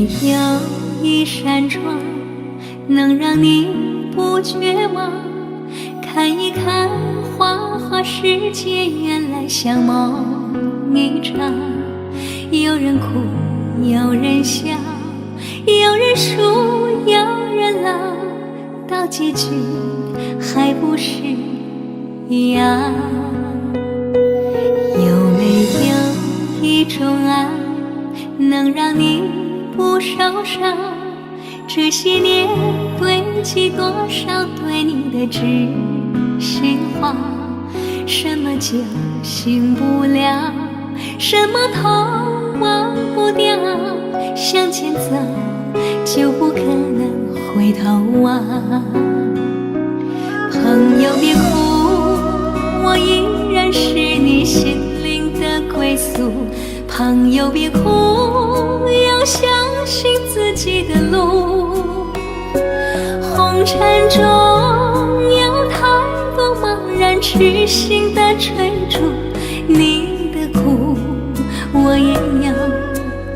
有一扇窗能让你不绝望？看一看花花世界，原来像梦一场。有人哭，有人笑，有人输，有人老，到结局还不是一样。有没有一种爱能让你不受伤？这些年堆积多少对你的知心话？什么就醒不了，什么痛忘不掉，向前走就不可能回头望。朋友别哭，我依然是你心灵的归宿。朋友别哭，要相信自己的路。红尘中有太多茫然痴心的追逐，你的苦我也有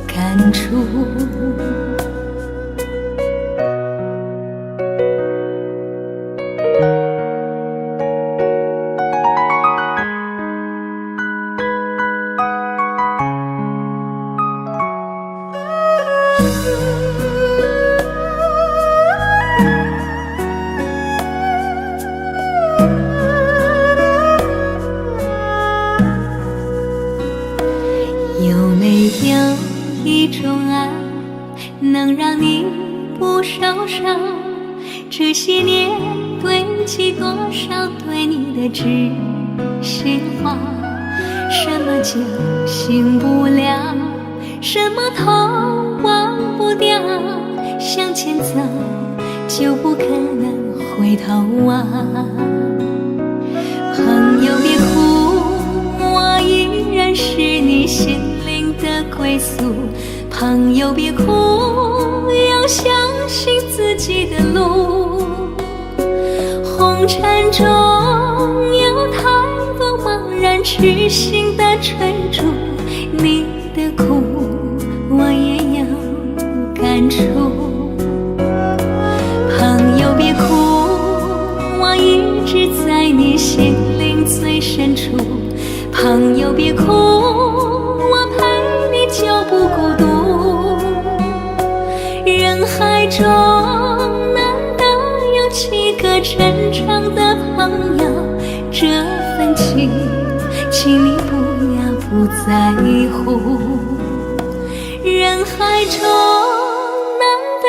感触。有没有一种爱能让你不受伤？这些年堆积多少对你的知心话？什么就醒不了，什么痛忘不掉，向前走就不可能回头望。朋友别哭，我依然是你心灵的归宿。朋友别哭，要相信自己的路。红尘中有太多茫然痴心的追逐，你的苦我也有感触。朋友别哭，我一直在你心灵最深处。朋友别哭，我陪你就不孤独。人海中难得有几个真正的朋友，这份情请你不要不在乎。人海中难得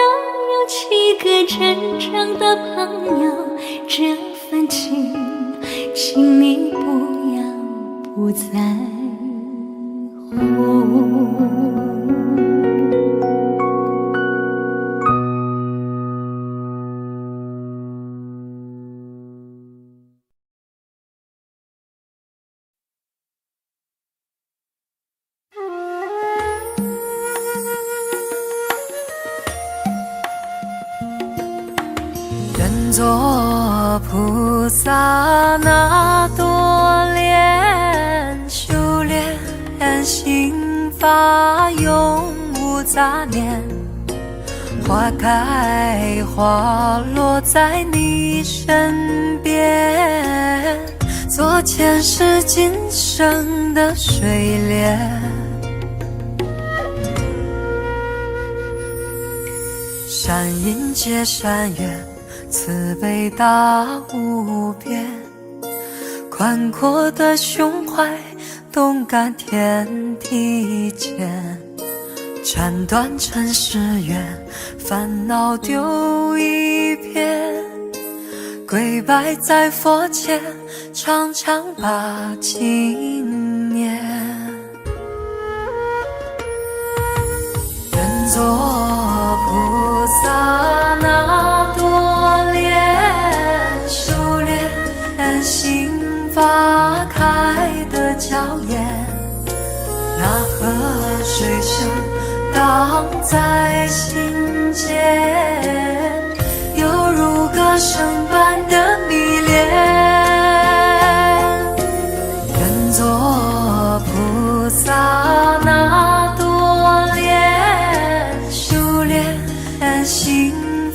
有几个真正的朋友，这份情请你不要不在乎。愿做菩萨那多莲，修炼心法永无杂念。花开花落在你身边，做前世今生的水莲。善因结善缘，慈悲大无边，宽阔的胸怀，动感天地间。斩断尘世缘，烦恼丢一片，跪拜在佛前，常常把经念。愿做菩萨那多莲，修炼心法开得娇艳。那河水声荡在心间，犹如歌声般的迷恋。愿做菩萨那多莲，修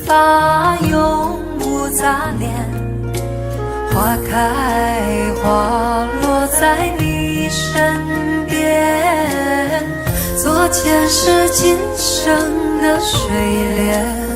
发永无杂念，花开花落在你身边，做前世今生的水莲。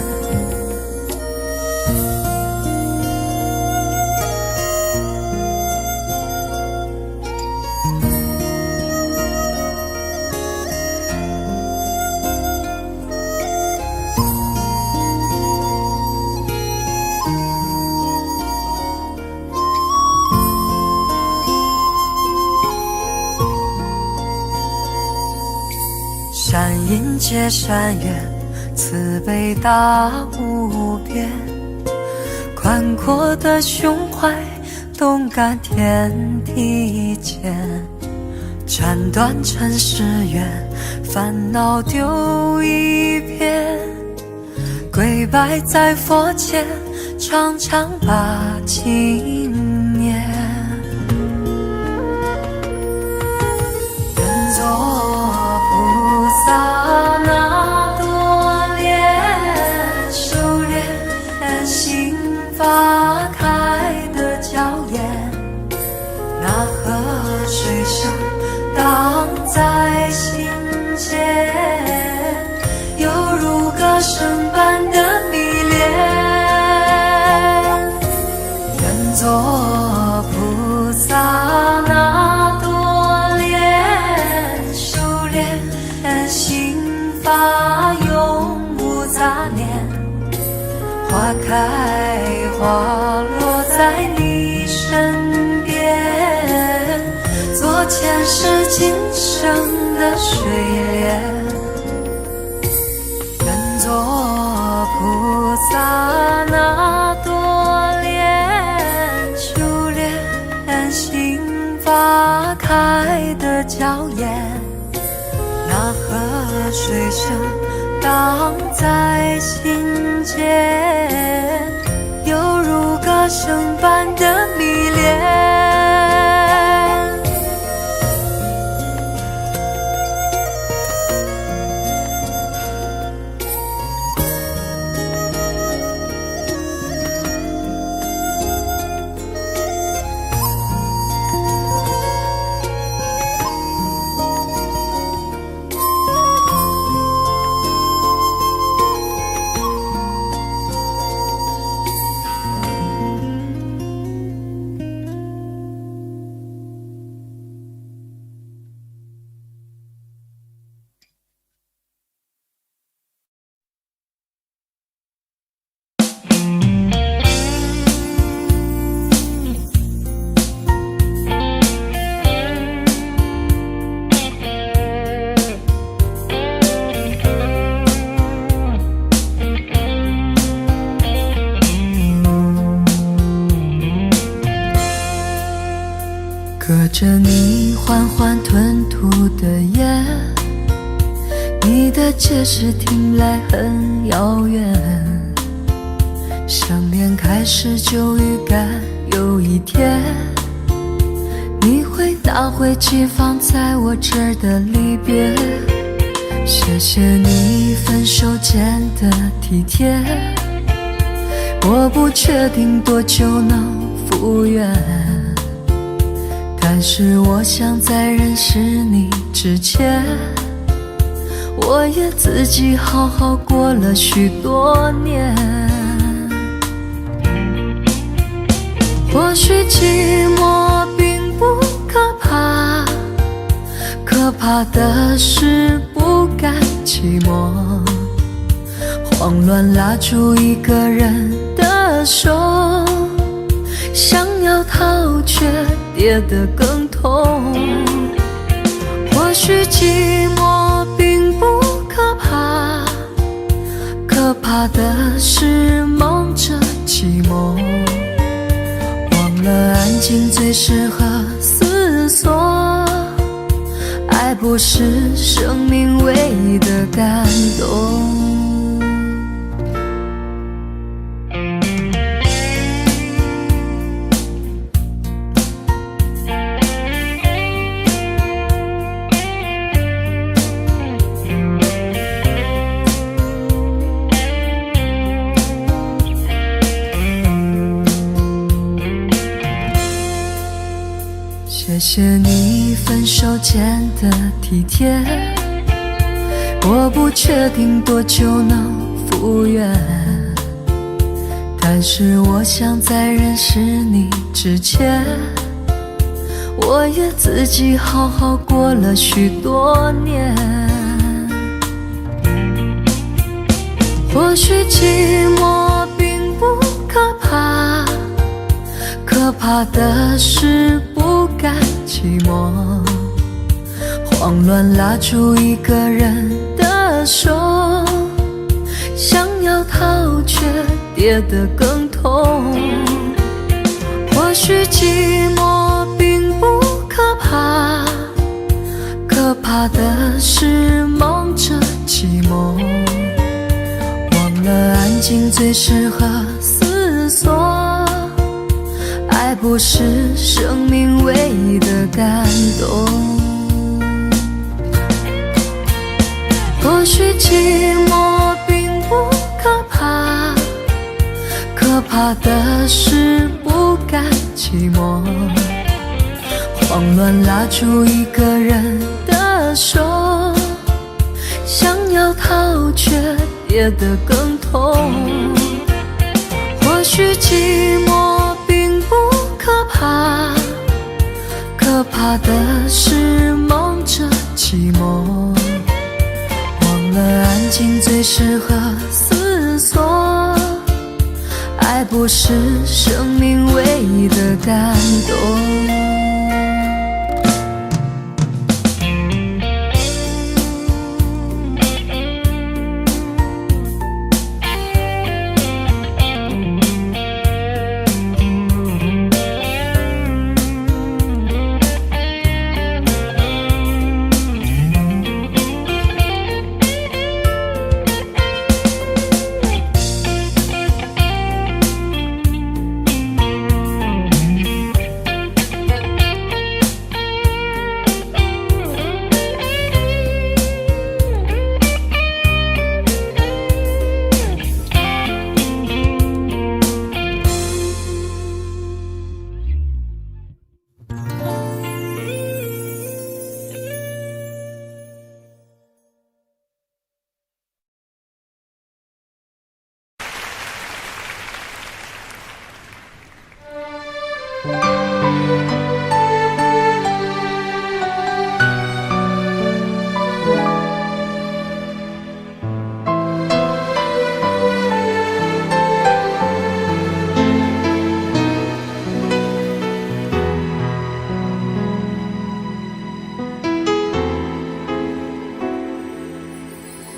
山阴接山岳，慈悲大无边，宽阔的胸怀，动感天地间。斩断尘世缘，烦恼丢一片，跪拜在佛前，常常把经念。愿做萨那多莲，修炼心花开的娇艳，那河水声荡在心间，犹如歌声般的迷恋。愿做菩萨那多莲，修炼心发永无杂念，花开花落在你身边，做前世今生的水莲。愿做菩萨那多莲，修炼心花开的娇艳，那河水声荡在心间，犹如歌声般的迷恋。隔着你缓缓吞吐的烟，你的解释听来很遥远，想念开始就预感有一天你会拿回寄放在我这儿的离别。谢谢你分手前的体贴，我不确定多久能复原，但是我想在认识你之前，我也自己好好过了许多年。或许寂寞并不可怕，可怕的是不甘寂寞，慌乱拉住一个人的手，想要逃却跌得更痛。或许寂寞并不可怕，可怕的是忙着寂寞，忘了安静最适合思索，爱不是生命唯一的感动。谢你分手前的体贴，我不确定多久能复原，但是我想在认识你之前，我也自己好好过了许多年。或许寂寞并不可怕，可怕的是不甘寂寞，慌乱拉住一个人的手，想要逃却跌得更痛。或许寂寞并不可怕，可怕的是忙着寂寞，忘了安静最适合思索，爱不是生命唯一的感动。或许寂寞并不可怕，可怕的是不甘寂寞，慌乱拉住一个人的手，想要逃却跌得更痛。或许寂寞并不可怕，可怕的是忙着寂寞，忘了安静最适合思索，爱不是生命唯一的感动。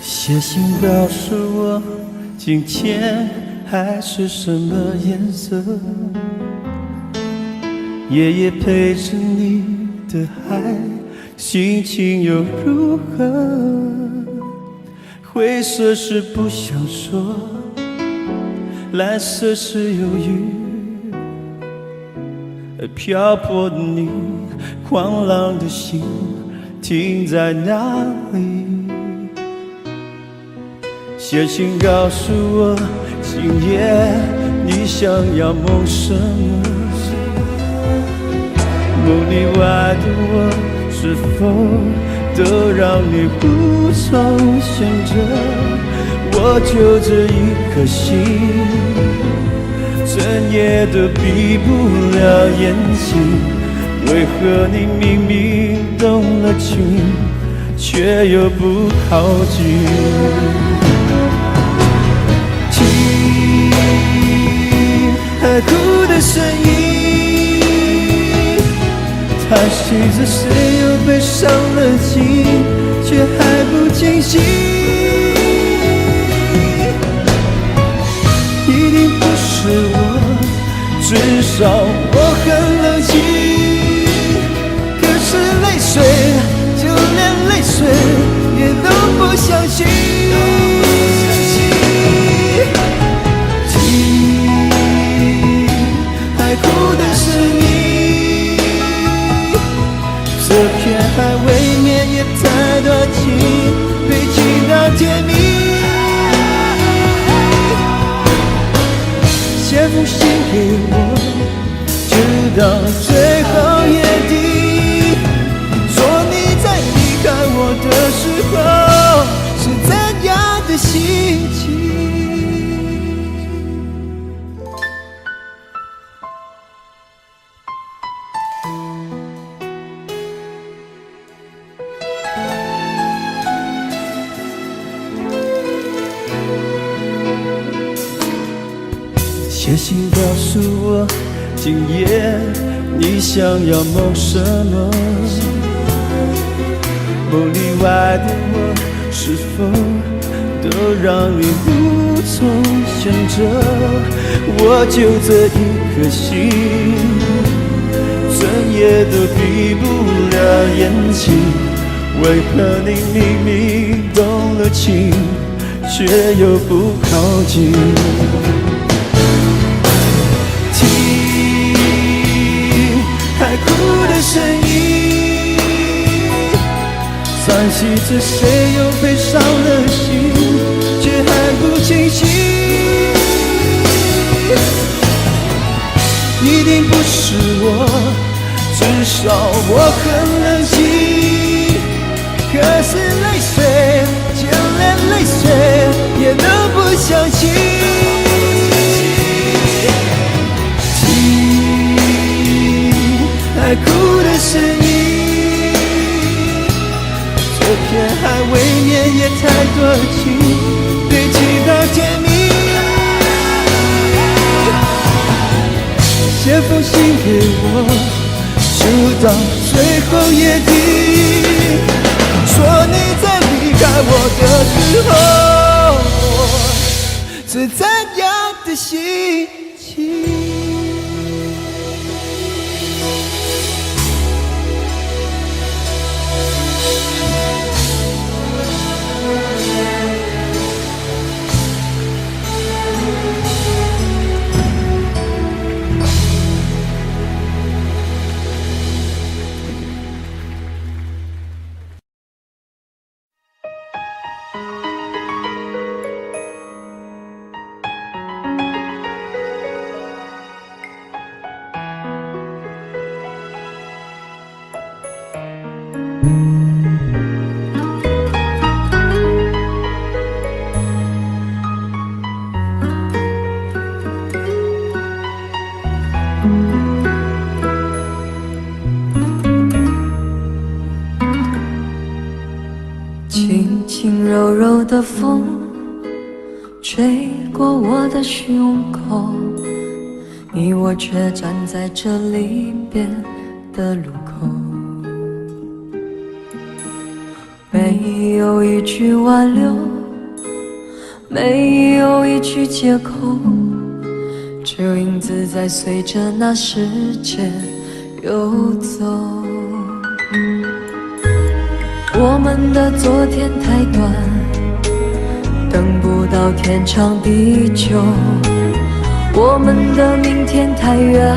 写信告诉我，今天海是什么颜色？夜夜陪着你的海，心情又如何？灰色是不想说，蓝色是犹豫，漂泊的你，狂浪的心停在哪里？写信告诉我，今夜你想要梦什么？梦里外的我，是否都让你无从选择？我就这一颗心，整夜都闭不了眼睛。为何你明明动了情，却又不靠近？海哭的声音，它随着谁又被伤了心，却还不清醒。一定不是我，至少我很冷静。可是泪水，就连泪水也都不相信。海哭的是你，这片海未免也太短情，被情到甜蜜。写封信给我，直到最后约定。情。写信告诉我，今夜你想要梦什么？梦里外的我，是否都让你无从选择？我就这一颗心，整夜都闭不了眼睛。为何你明明动了情，却又不靠近？海哭的声音，叹息着谁又悲伤了心，却还不清醒。一定不是我，至少我很冷静。可是泪水，就连泪水也能不相信。海哭的声音，这片海未免也太多情，堆积到天明。写封信给我，就到最后夜底，说你在离开我的时候，是怎样的心情。轻轻柔柔的风吹过我的胸口，你我却站在这离别的路口，没有一句挽留，没有一句借口，只有影子在随着那时间游走。我们的昨天太短，等不到天长地久，我们的明天太远，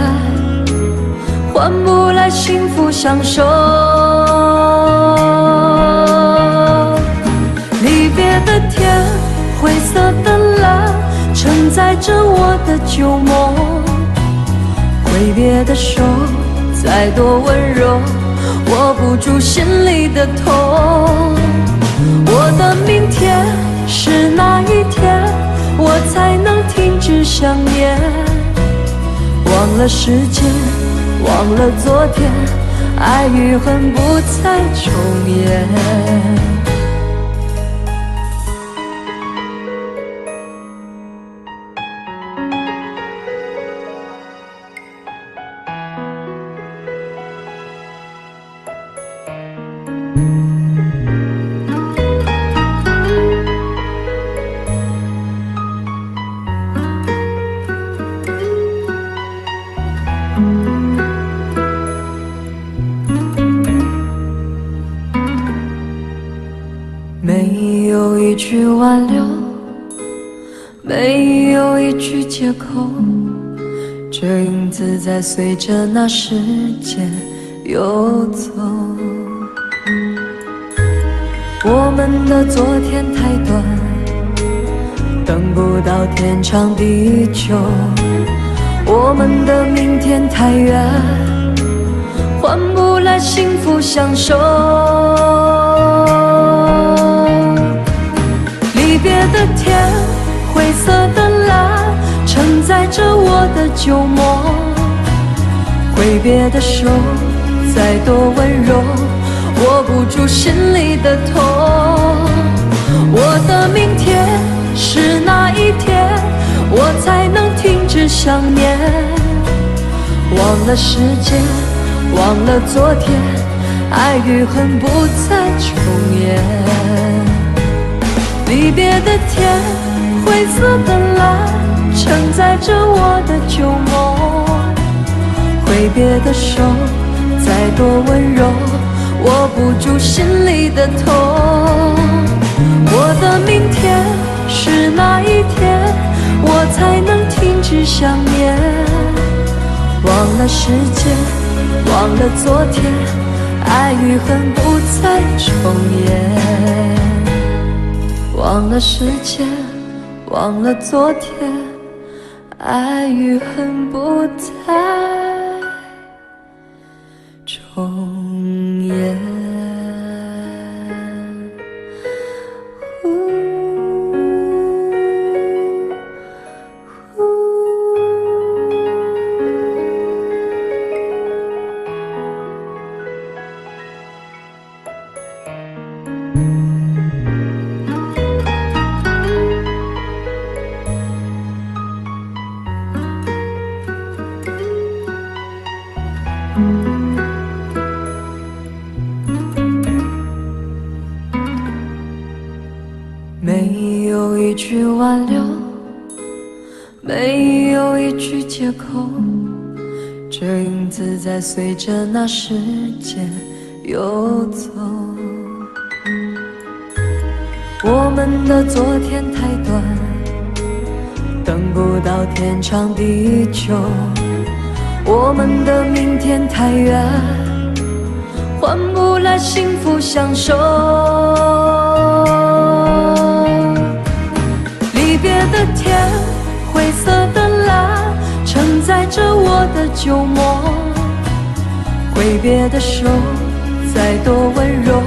换不来幸福相守。离别的天，灰色的蓝，承载着我的旧梦。挥别的手，再多温柔，握不住心里的痛。我的明天是哪一天，我才能停止想念？忘了时间，忘了昨天，爱与恨不再重演。没有一句挽留，没有一句借口，这影子在随着那时间游走。我们的昨天太短，等不到天长地久，我们的明天太远，换不来幸福相守。离别的天，旧梦，挥别的手再多温柔，握不住心里的痛。我的明天是哪一天，我才能停止想念？忘了时间，忘了昨天，爱与恨不再重演。离别的天，灰色的蓝，承载着我的旧梦。挥别的手再多温柔，握不住心里的痛。我的明天是哪一天，我才能停止想念？忘了时间，忘了昨天，爱与恨不再重演。忘了时间，忘了昨天，爱与恨不再重演。没有一句挽留，没有一句借口，这影子在随着那时间游走。我们的昨天太短，等不到天长地久，我们的明天太远，换不来幸福相守。离别的天，灰色的蓝，承载着我的旧梦。挥别的手再多温柔，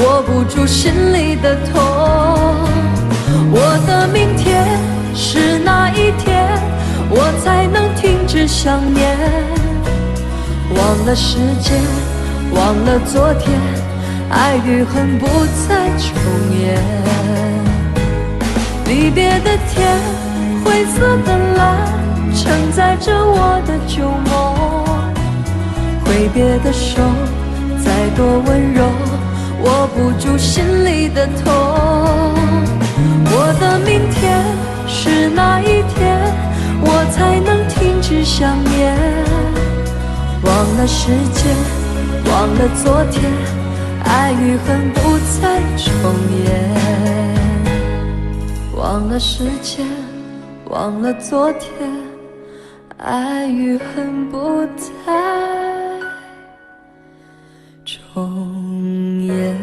握不住心里的痛。我的明天是哪一天，我才能停止想念？忘了时间，忘了昨天，爱与恨不再重演。离别的天，灰色的蓝，承载着我的旧梦。挥别的手再多温柔，握不住心里的痛。我的明天是哪一天，我才能停止想念？忘了时间，忘了昨天，爱与恨不再重演。忘了时间，忘了昨天，爱与恨不再重演。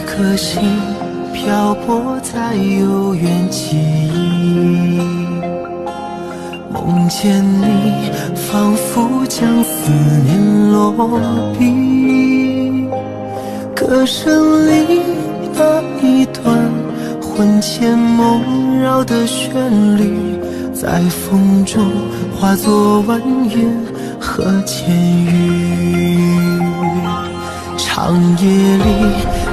颗心漂泊在悠远记忆，梦见你，仿佛将思念落笔。歌声里那一段魂牵梦绕的旋律，在风中化作蜿蜒和千语。长夜里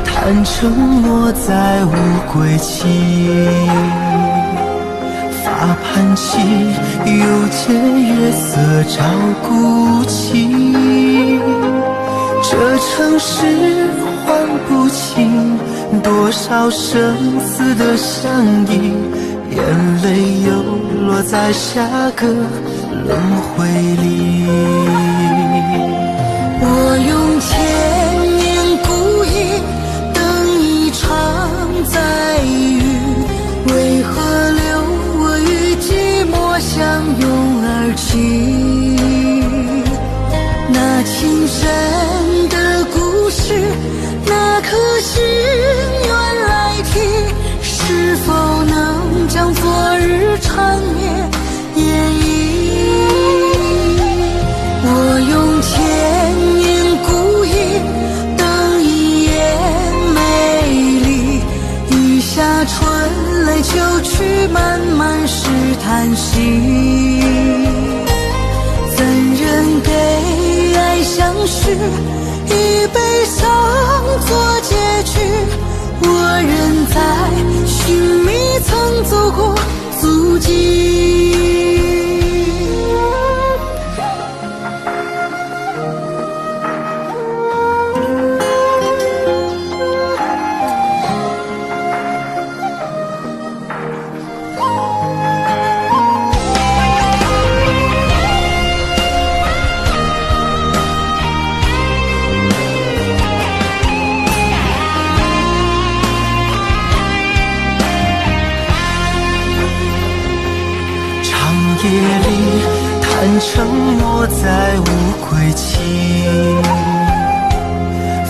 谈承诺，再无归期。发盘起，又见月色照孤寂。这城市换不清多少生死的相依，眼泪又落在下个轮回里。我用千年孤影等一场再遇，为何留我与寂寞相拥而泣？那情深的故事，那颗心愿来提，是否能将昨日缠绵演绎？我用千年孤影等一眼美丽，雨下春来秋去，漫漫是叹息。怎人给爱相许，以悲伤做结局？我仍在寻觅曾走过足迹。夜里谈承诺在无归期，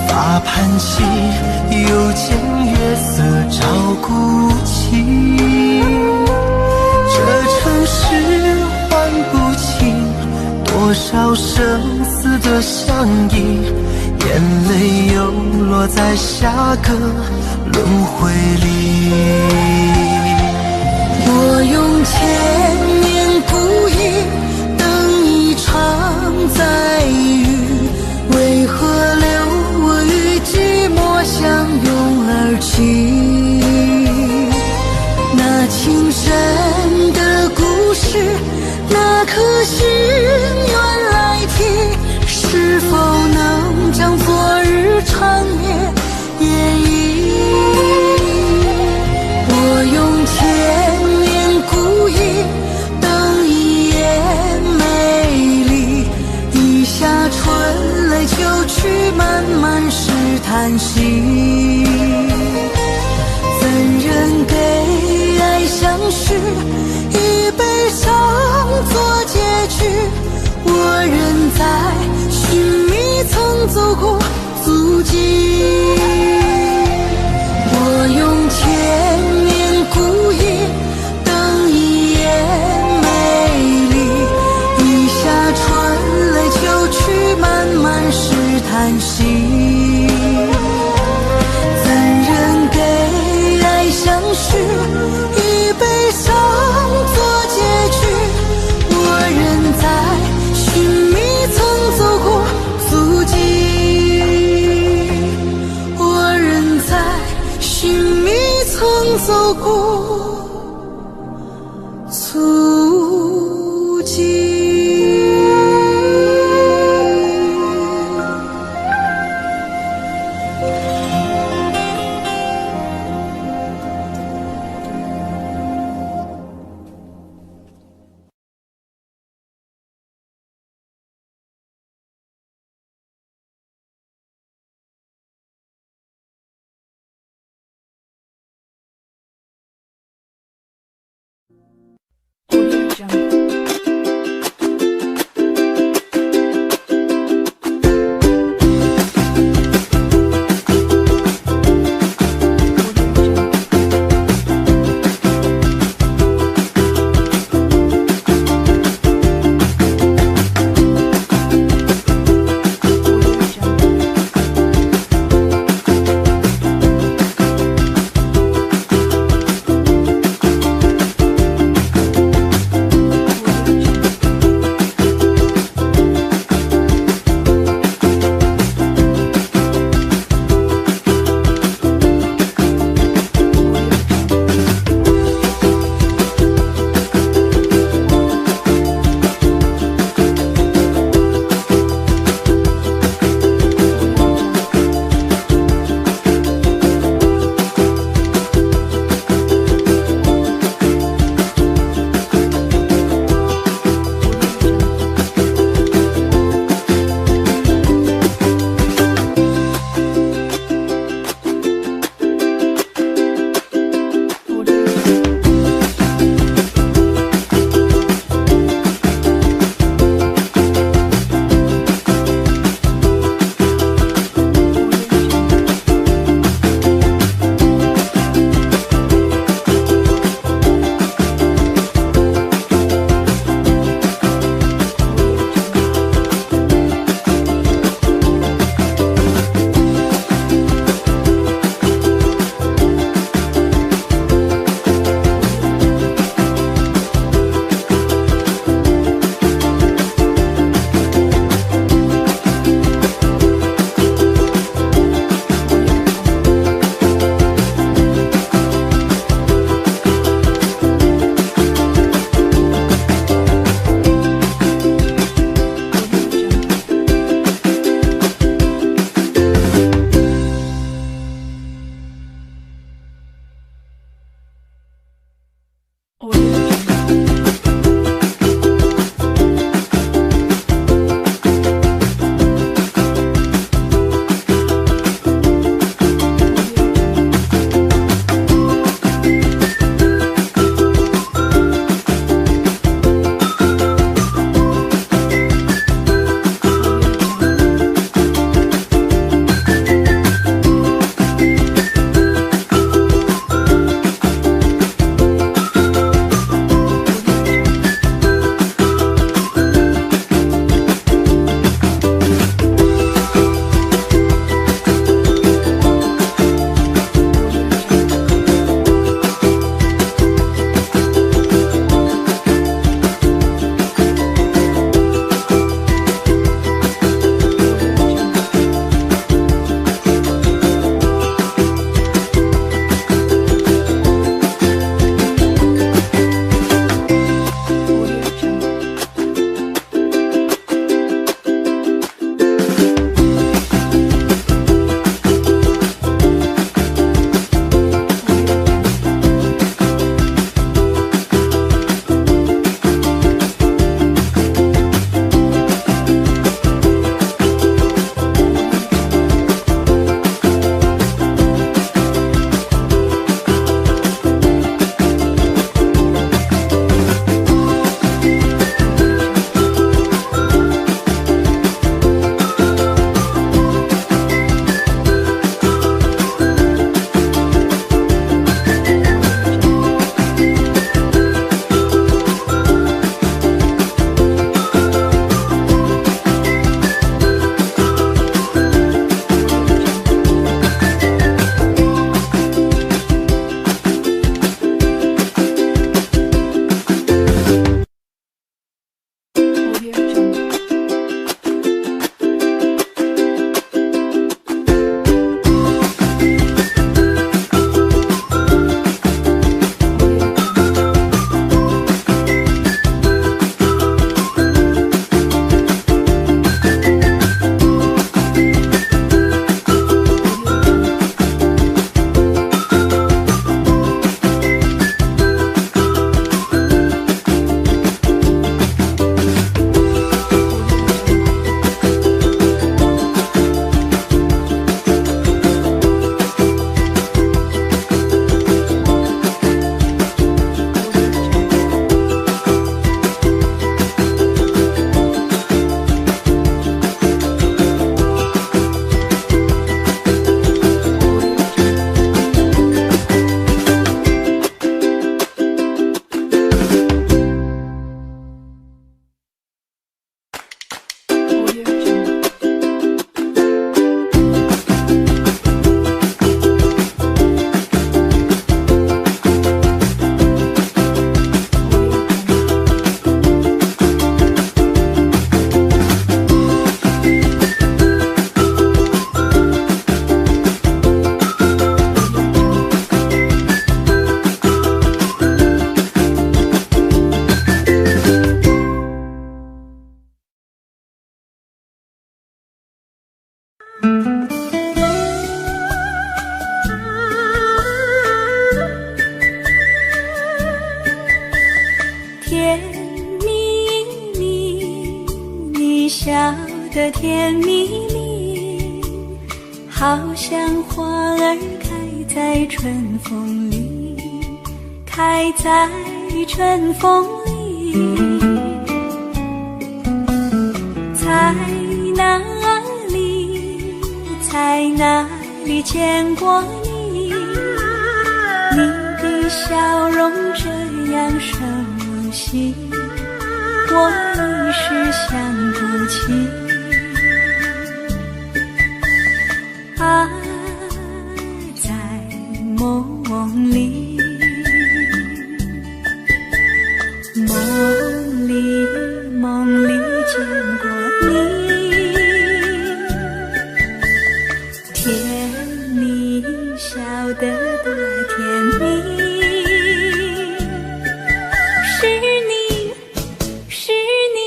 发盘起又见月色照孤寂。这城市换不清多少生死的相依，眼泪又落在下个轮回里。我用千年孤影等一场再遇，为何留我与寂寞相拥而泣？那情深的故事，那颗心愿来提，是否能将昨日缠绵演绎？我用千年孤影等一眼美丽，雨下春来秋去，漫漫是叹息。怎人给爱相许，以悲伤做结局？我仍在寻觅曾走过足迹。我用千年孤影等一眼美丽，雨下春来秋去，漫漫是叹息。怎人给爱相许，以悲伤做结局？我仍在寻觅曾走过足迹，我仍在寻觅曾走过足迹。甜蜜蜜，你笑得甜蜜蜜，好像花儿开在春风里，开在春风里。在哪里，在哪里见过你？你的笑容这样熟悉，我一时想不起。啊，在梦里，梦里见过你，甜蜜笑得多甜蜜。是你，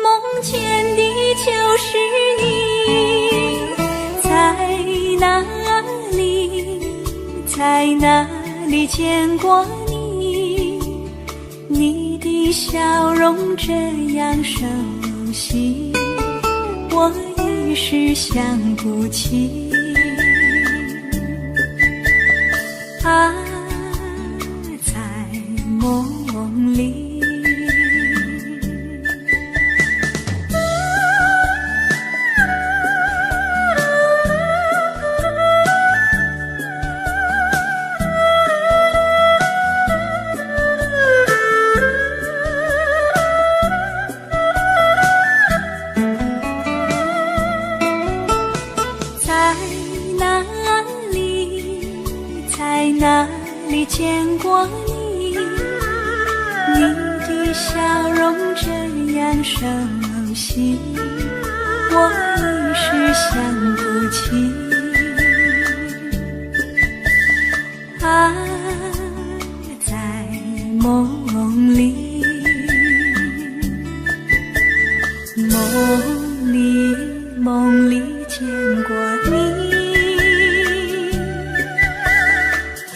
梦见的就是你。在哪里，在哪里见过你？你的笑容这样熟悉，我一时想不起。啊，在梦里。在哪里见过你？你的笑容这样熟悉，我一时想不起。啊，在梦里，梦里见过你。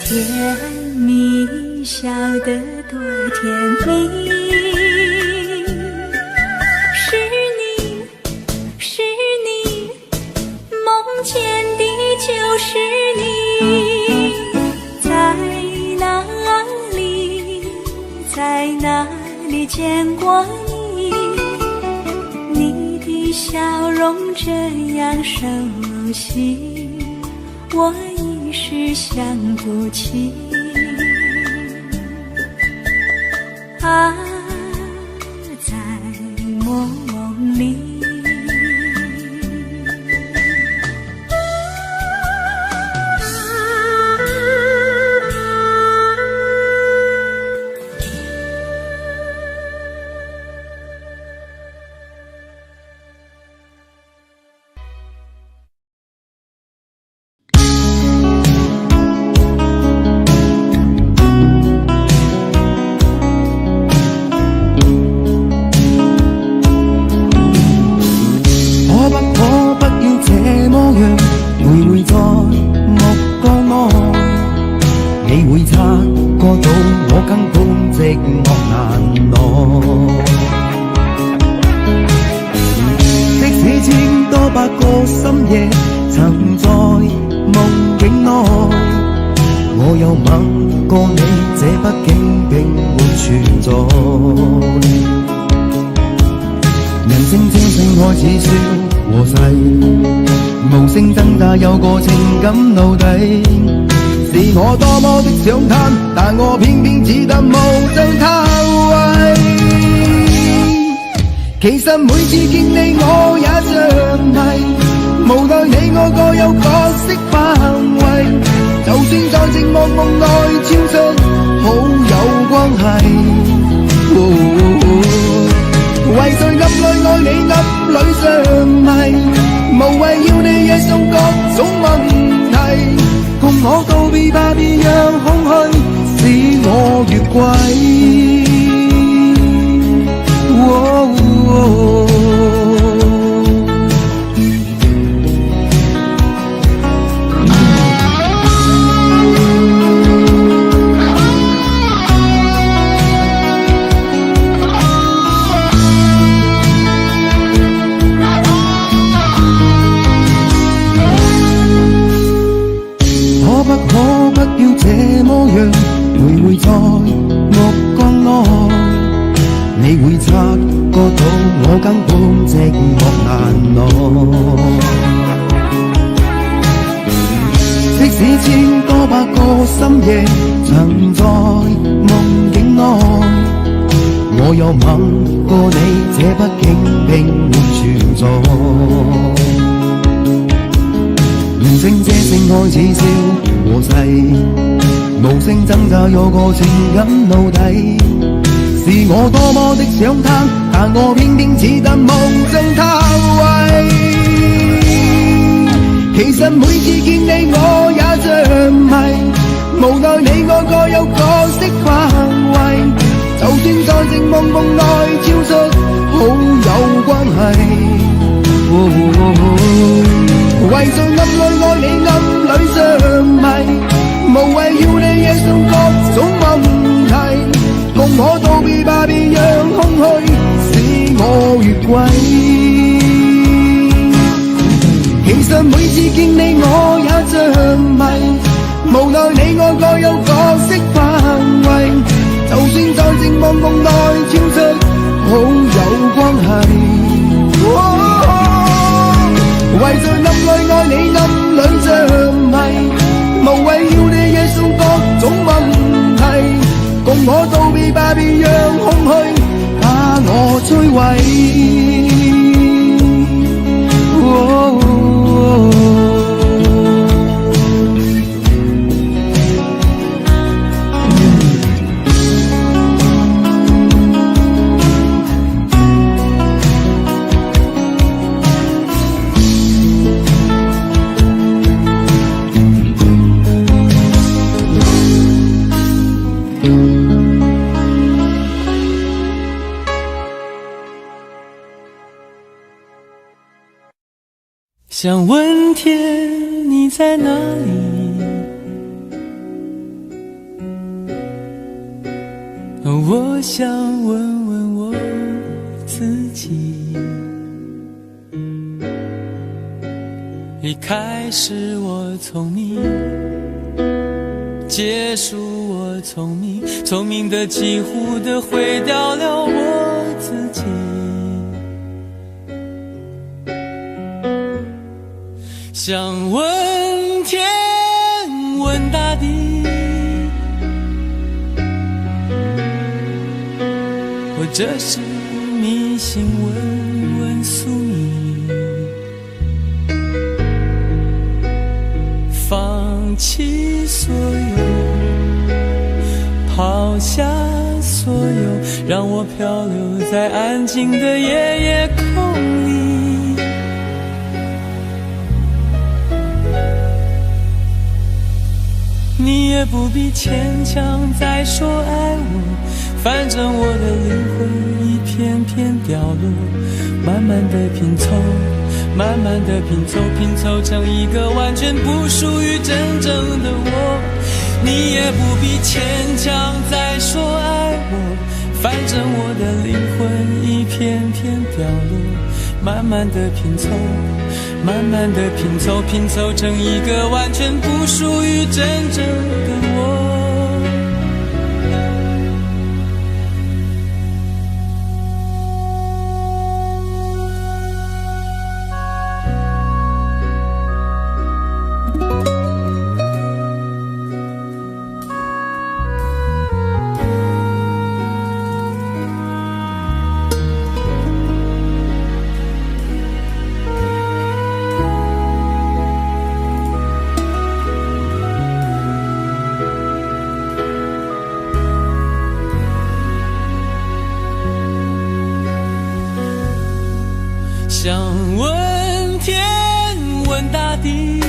甜蜜笑得多甜蜜，是你，梦见的就是你。在哪里，在哪里见过你？你的笑容这样熟悉，我一时想不起。啊，在梦里。有個情感奴隸，是我多麼的想貪，但我偏偏只得無盡偷慰。其實每次見你我也像迷，無奈你我各有角色範圍，就算在寂寞夢內超出好有關係。為誰暗裏愛你暗裏相迷，無謂要你惹上各種問題，共我告別吧，別讓空虛使我越軌。徘徊在目光內，你會察覺到我根本寂寞難耐。即使千多百個深夜曾在夢境內，我有吻過你，這不竟並沒存在。無聲這聲開始笑和逝，無聲掙扎有個情感奴隸。是我多麼的想他，但我偏偏只得夢中他為。其實每次見你我也着迷，無奈你我各有各式範圍，就算在靜夢夢內超出好友關係。為做暗裏愛你暗裏着迷，無謂要你惹上各種問題，共我道別吧，別讓空虛使我越軌。其實每次見你我也着迷，無奈你我各有各式範圍，就算在靜夢夢內超出好友關係。為在暗裏愛你暗裏着迷，無謂要你惹上各種問題，共我道別吧，別讓空虛把我摧毀。想问天你在哪里，我想问问我自己。离开是我聪明，结束我聪明，聪明的几乎的毁掉了我自己。想问天问大地，或者是迷信问问宿命，放弃所有，抛下所有，让我漂流在安静的夜夜空里。你也不必牵强再说爱我，反正我的灵魂一片片掉落，慢慢的拼凑，慢慢的拼凑，拼凑成一个完全不属于真正的我。你也不必牵强再说爱我，反正我的灵魂一片片掉落，慢慢的拼凑，慢慢的拼凑，拼凑成一个完全不属于真正的我。想问天问大地，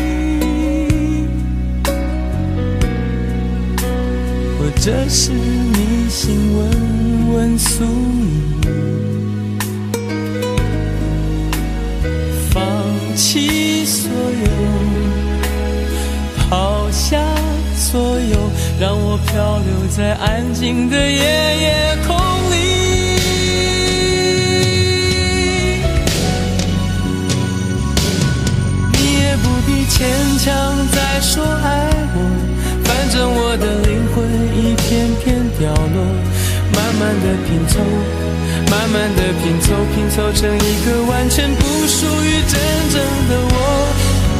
或者是迷信问问宿命，放弃所有，抛下所有，让我漂流在安静的夜夜空里。牵强再说爱我，反正我的灵魂一片的拼凑，慢慢的拼凑，拼凑成一个完全不属于真正的我。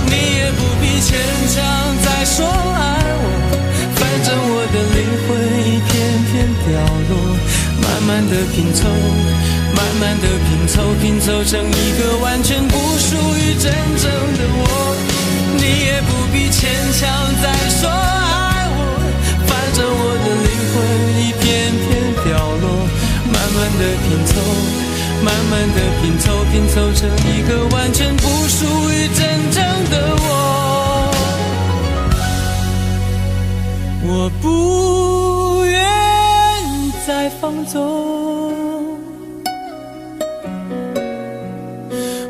你也不必牵强再说爱我，反正我的灵魂一片片掉落。慢慢的拼凑，慢慢的拼凑，拼凑成一个完全不属于真正的我。你也不必牵强再说爱我，反正我的灵魂一片片掉落。慢慢的拼凑，慢慢的拼凑，拼凑成一个完全不属于真正的我。我不愿再放纵，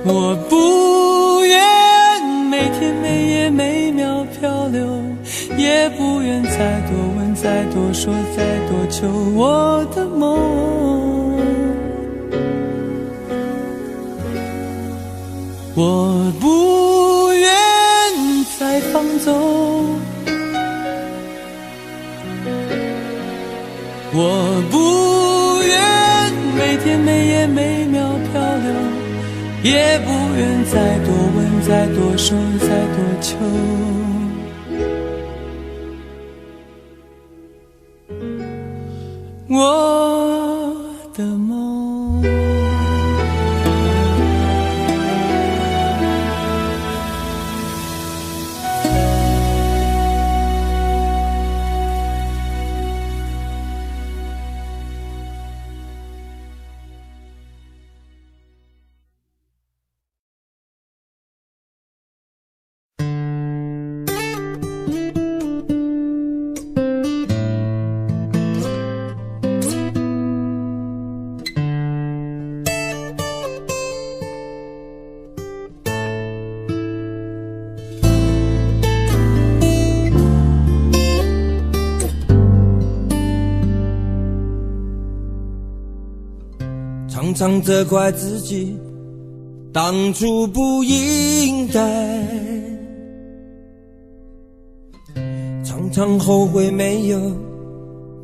我不愿每天每夜每秒漂流，也不愿再多问再多说再多求我的梦。我不愿再放纵，我不愿每天每夜每秒漂流，也不愿再多问再多说再多求我的梦。常常责怪自己当初不应该，常常后悔没有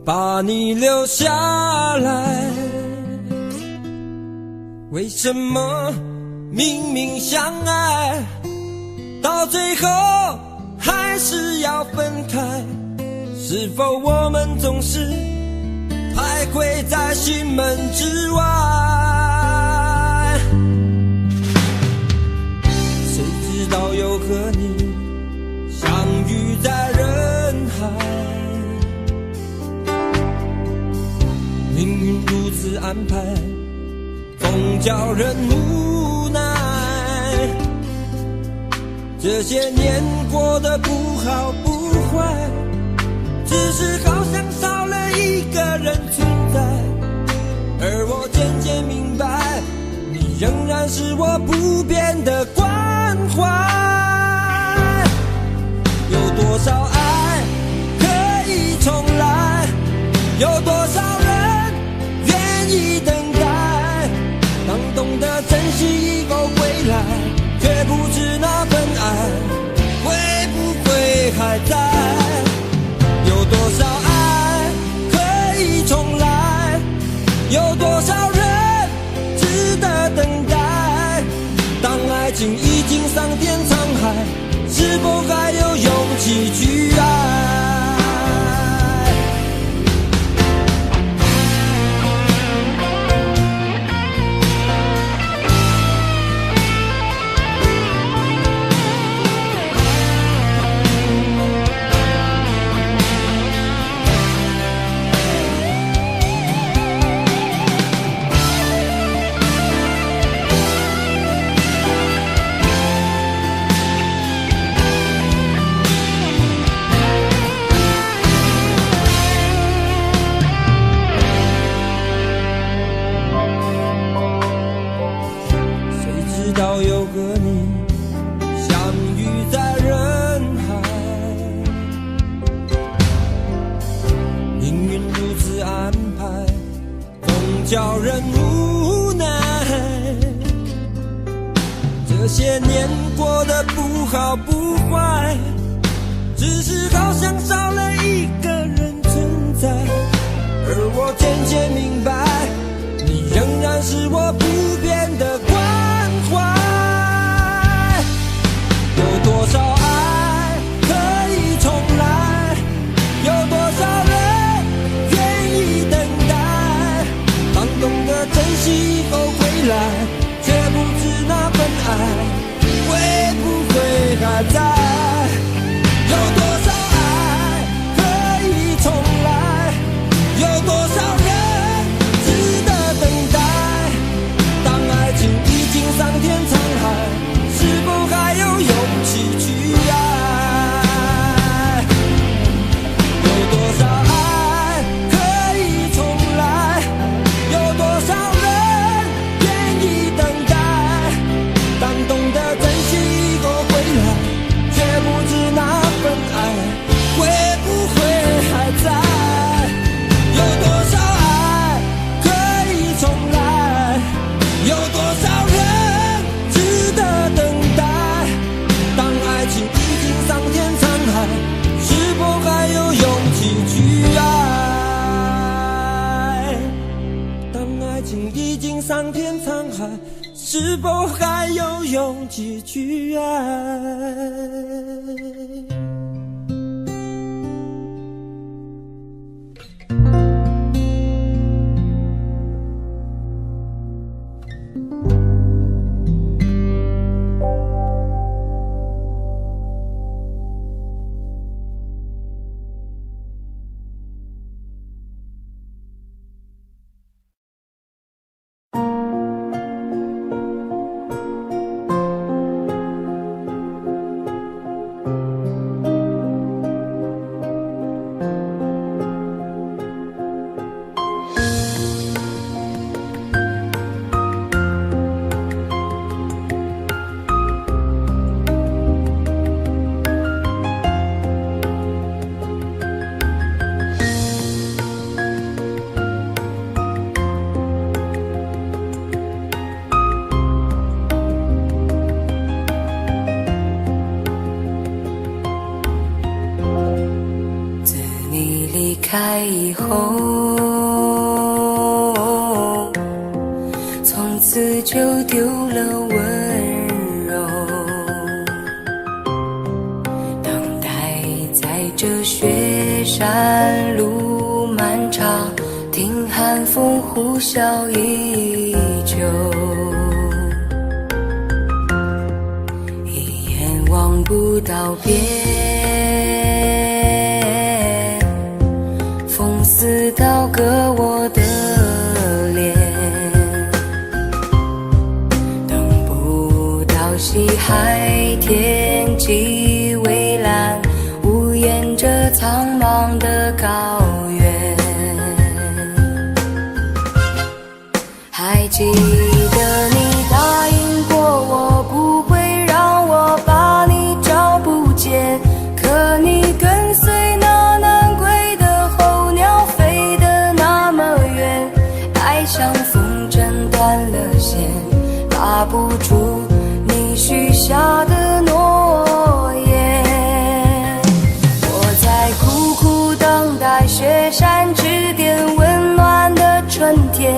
把你留下来。为什么明明相爱，到最后还是要分开？是否我们总是徘徊在心门之外？谁知道又和你相遇在人海，命运如此安排，总叫人无奈。这些年过得不好不坏，只是好像少了一个人存在，而我渐渐明白，你仍然是我不变的关怀。有多少爱可以重来，有多少人愿意等待，当懂得珍惜以后归来，却不知那份爱会不会还在。有多少爱可以重来，有多少人值得等待，当爱情已经桑田沧海，是否还有勇气去爱？又和你相遇在人海，命运如此安排，总叫人无奈。这些年过得不好不坏，只是好像少了一个人存在，而我渐渐明白，的是我不变的关怀。有多少爱可以重来？有多少人愿意等待？当懂得珍惜以后回来，却不知那份爱会不会还在？有多少爱可以重来？有多少人值得等待？当爱情已经桑田沧海，是否还有勇气去爱？有多少爱可以重来？有多少人愿意等待？当懂得珍惜以后回来，却不知那份爱会不会还在？有多少爱可以重来？有多少人值得等待？当爱情已经桑田沧海，是否还有勇气去爱？当爱情已经桑田沧海，是否还有勇气去爱？开以后，从此就丢了温柔，等待在这雪山路漫长，听寒风呼啸依旧，一眼望不到边，似刀割我的脸，等不到西海天际蔚蓝，无言着苍茫的高原。还记得你答应过我，不会让我把你找不见，可你跟随那南归的候鸟飞得那么远，爱像风筝断了线，拉不住你许下的诺言。我在苦苦等待雪山指点温暖的春天，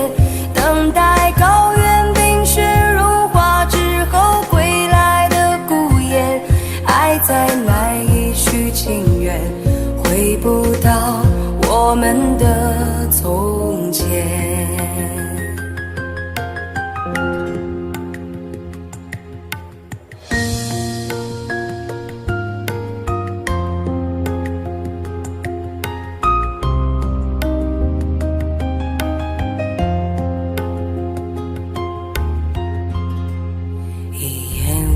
等待高原冰雪融化之后归来的孤雁，爱再难以续情缘，回不到我们的从前。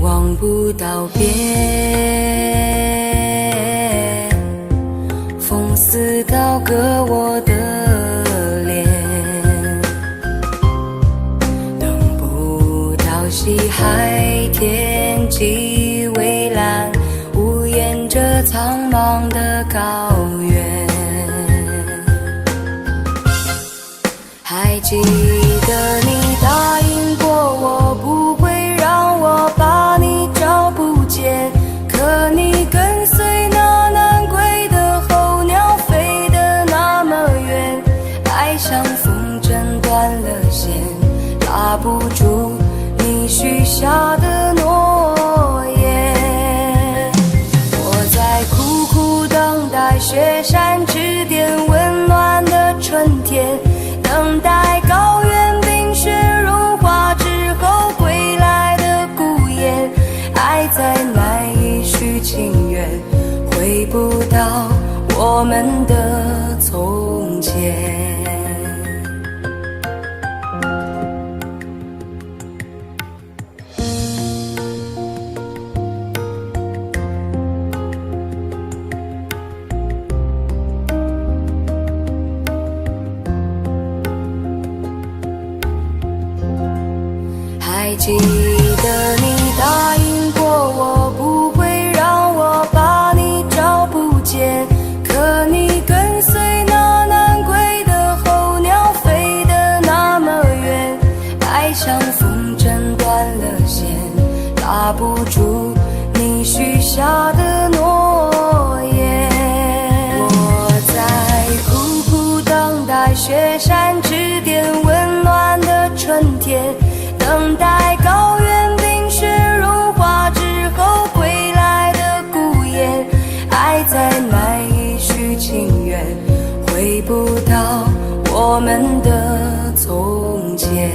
望不到边，风似刀割我的脸，等不到西海天际蔚蓝，无言着苍茫的高原。还记得你答应过我，不会让我把你找不见，可你跟随那南归的候鸟飞得那么远，爱像风筝断了线，许下的诺言。我在苦苦等待雪山之巅温暖的春天，等待高原冰雪融化之后归来的孤雁。爱再难以续情缘，回不到我们的从前。还记得你答应过我，不会让我把你找不见。可你跟随那南归的候鸟飞得那么远，爱像风筝断了线，拉不住你许下的诺言。我在苦苦等待雪山之巅温暖的春天，等待高原冰雪融化之后归来的孤雁。爱再难以续情缘，回不到我们的从前。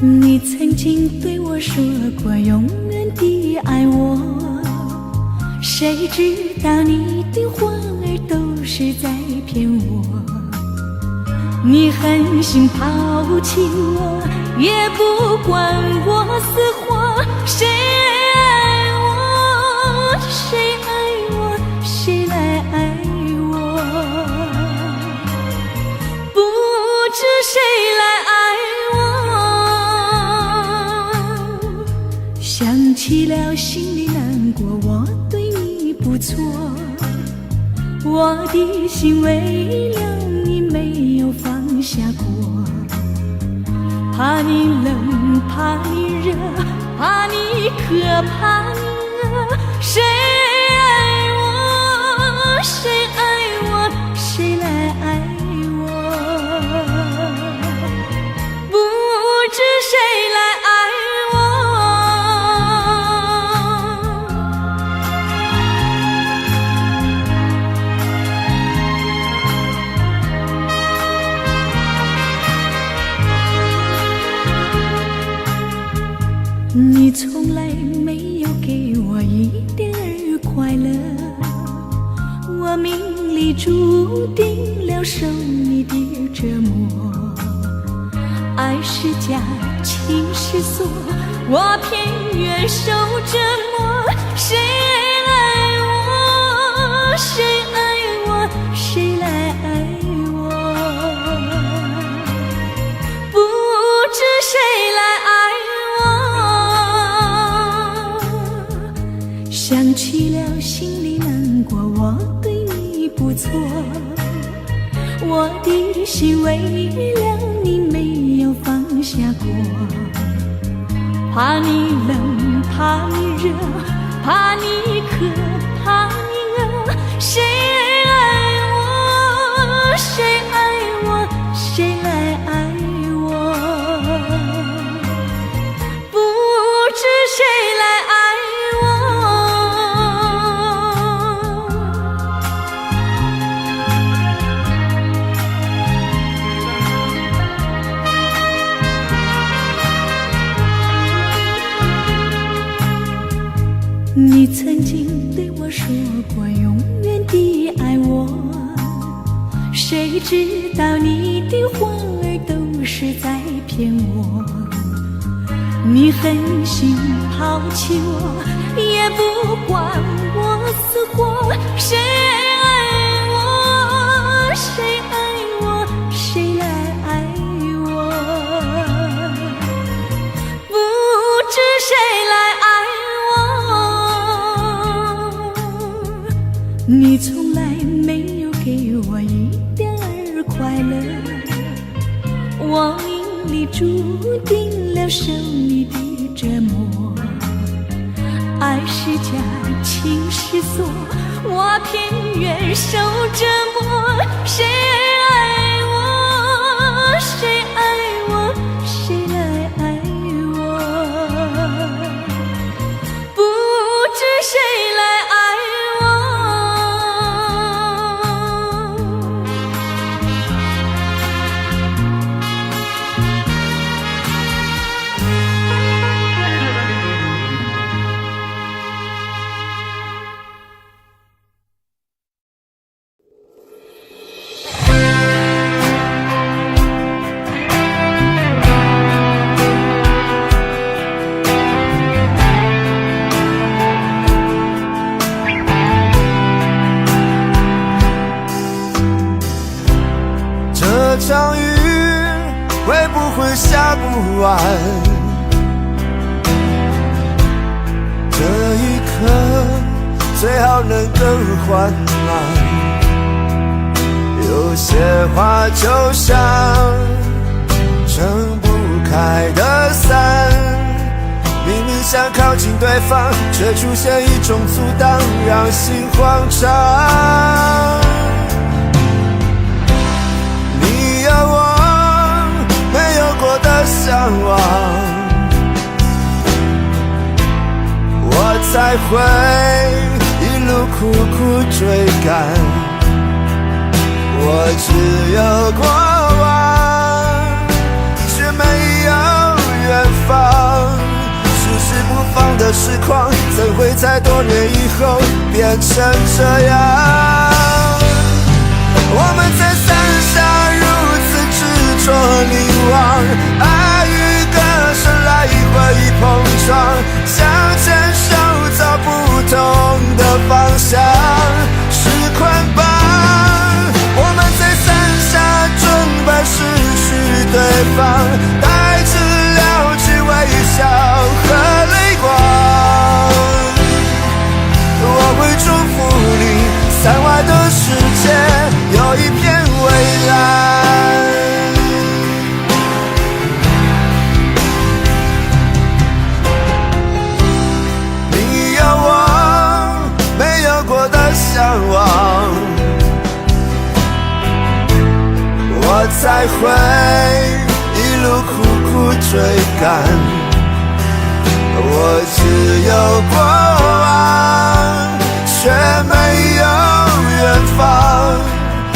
你曾经对我说过永远地爱我，谁知道你的话儿都是在骗我。你狠心抛弃我，也不管我死活。谁爱我，谁爱我，谁来爱我？不知谁来爱我。想起了心里难过，我对你不错，我的心为了你没有放下过。怕你冷，怕你热，怕你渴，怕你饿。谁爱我，谁爱我，谁来爱我？不知谁来爱你从来没有给我一点儿快乐，我命里注定了受你的折磨。爱是假，情是锁，我偏愿受折磨。谁爱我，谁爱我，谁来爱我？不知谁来爱我。想起了心里难过，我对你不错，我的心为了你没有放下过。怕你冷，怕你热，怕你渴，怕你饿。谁爱我，谁爱我，谁来爱我？不知谁来爱你曾经对我说过永远的爱我，谁知道你的话儿都是在骗我。你狠心抛弃我，也不管我死活。谁爱我，谁爱我，谁来爱我？不知谁来爱我。你从来没有给我一点儿快乐，我命里注定了受你的折磨。爱是假，情是锁，我偏愿受折磨。谁爱我，谁爱我，谁来爱我？不知谁来爱我。这场雨会不会下不完？这一刻最好能更缓慢。有些话就像撑不开的伞，明明想靠近对方，却出现一种阻挡，让心慌张。你有我没有过的向往，我才会一路苦苦追赶。我只有过往，却没有远方。迟迟不放的时光，怎会在多年以后变成这样？我们在伞下如此执着凝望，爱与歌声来回碰撞，想牵手走不同的方向，是捆绑。我们在伞下准备失去对方，带着了解微笑和泪光。我会祝福你，伞外的世界有一片蔚蓝。你有我没有过的向往，我才会一路苦苦追赶。我只有过往，却没有远方。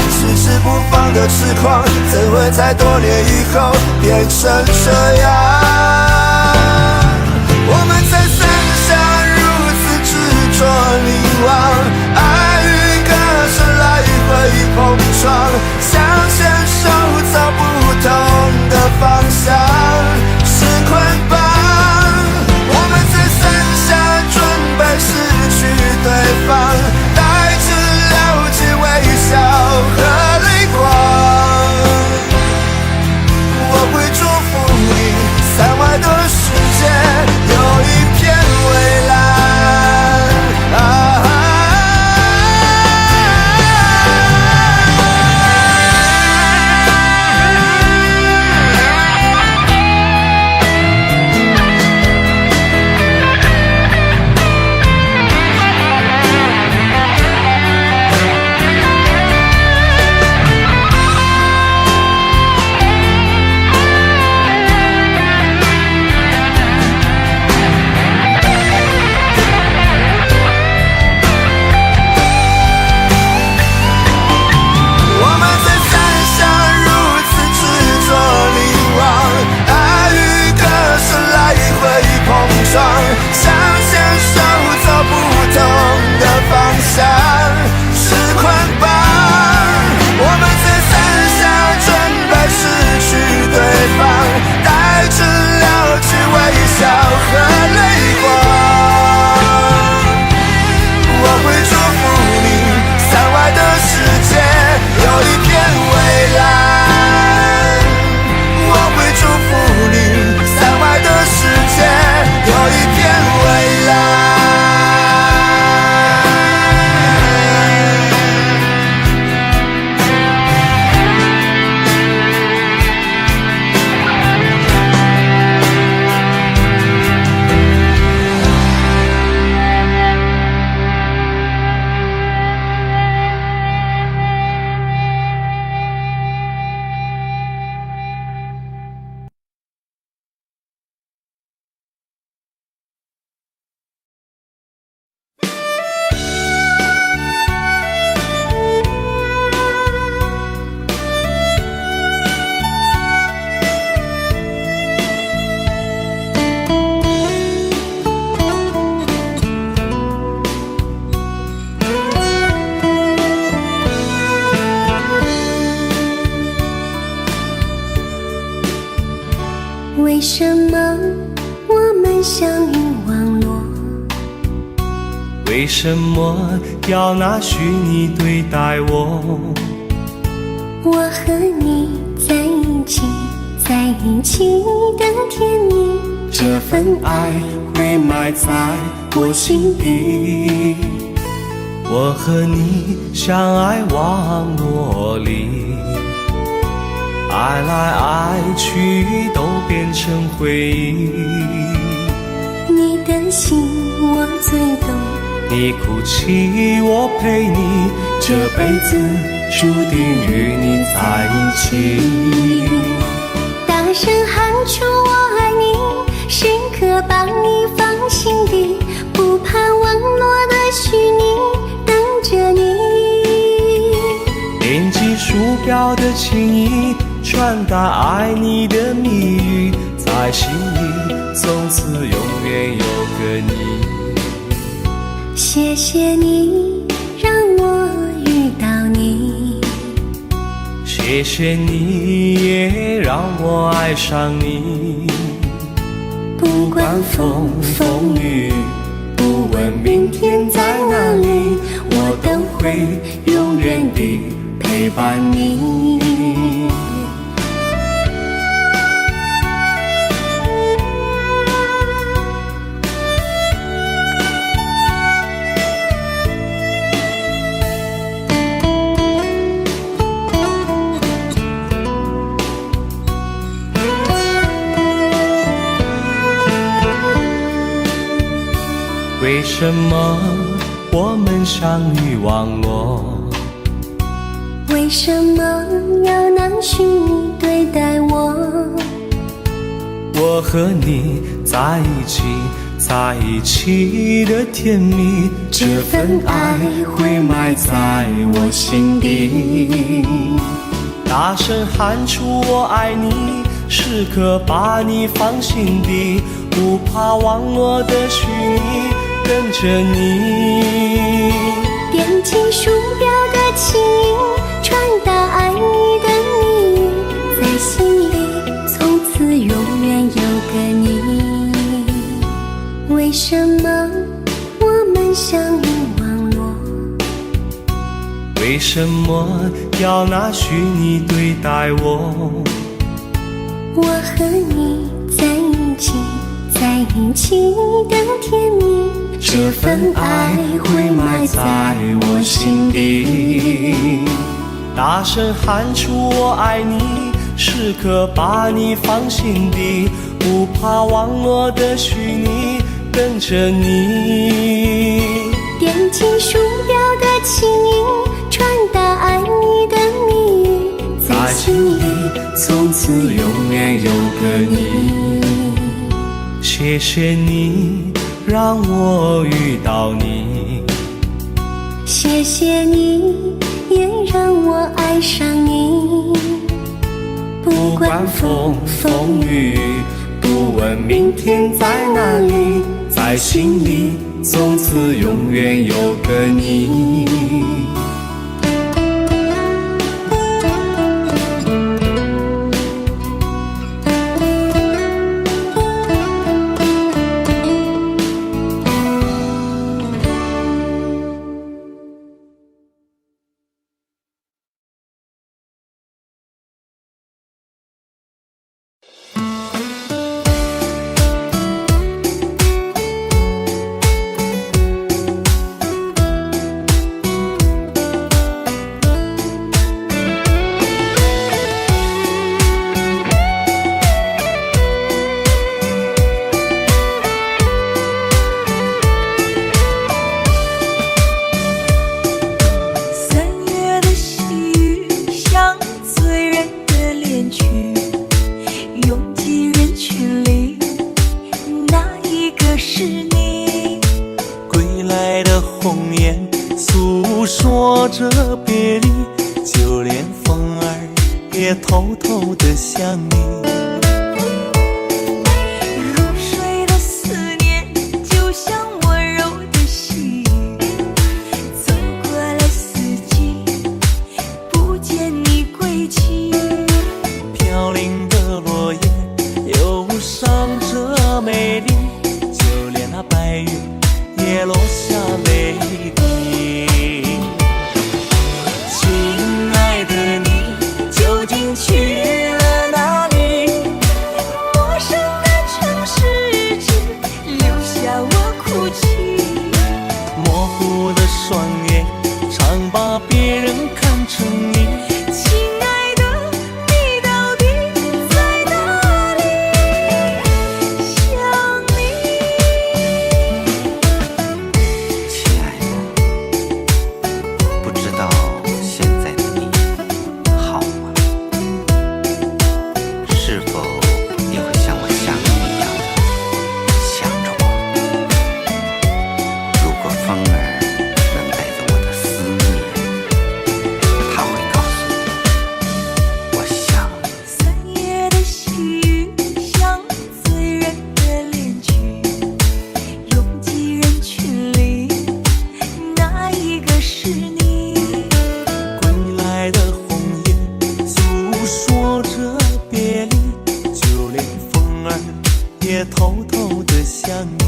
迟迟不放的痴狂，怎会在多年以后变成这样？我们在伞下如此执着凝望，爱与歌声来回碰撞，想牵手走不同的方向，是捆绑。我们在伞下准备失去对方，带着了解微笑和泪光。我会祝福你，伞外的相遇网络。为什么要拿虚拟对待我？我和你在一起，在一起的甜蜜，这份爱会埋在我心底。我和你相爱网络里，爱来爱去都变成回忆。你的心我最懂，你哭泣我陪你，这辈子注定与你在一起。大声喊出我爱你，时刻把你放心底，不怕网络的虚拟，等着你。点击鼠标的情意，传达爱你的密语，在心里从此永远有个你。谢谢你让我遇到你，谢谢你也让我爱上你。不管风风雨，不问明天在哪里，我都会永远地陪伴你。为什么我们相遇网络？为什么要拿虚拟对待我？我和你在一起，在一起的甜蜜，这份爱会埋在我心底。大声喊出我爱你，时刻把你放心底，不怕网络的虚拟，跟着你。点击鼠标的情音，传达爱你的谜语，在心里从此永远有个你。为什么我们相遇网络？为什么要拿虚拟对待我？我和你在一起，在一起的甜蜜，这份爱会埋在我心底。大声喊出我爱你，时刻把你放心底，不怕网络的虚拟，跟着你。点击鼠标的情音，传达爱你的谜语，在心里从此永远有个你。谢谢你让我遇到你，谢谢你也让我爱上你。不管风风雨，不问明天在哪里，在心里从此永远有个你。说着别离，就连风儿也偷偷地想你。入睡的思念就像温柔的细雨，走过了四季，不见你归期。飘零的落叶忧伤着美丽，了白云，也落下泪滴。亲爱的你，究竟去了哪里？陌生的城市只留下我哭泣。模糊的双眼，常把别人看成你。亲爱的，你到底在哪里？想你。亲爱的，不知道现在的你好吗？是否也会像我想你一样的想着我？如果风儿能带走我的思念，它会告诉你，我想你。3月的细雨像醉人的恋曲，拥挤人群里，哪一个是你？归来的红叶诉说着别离，就连风儿也偷偷地想你。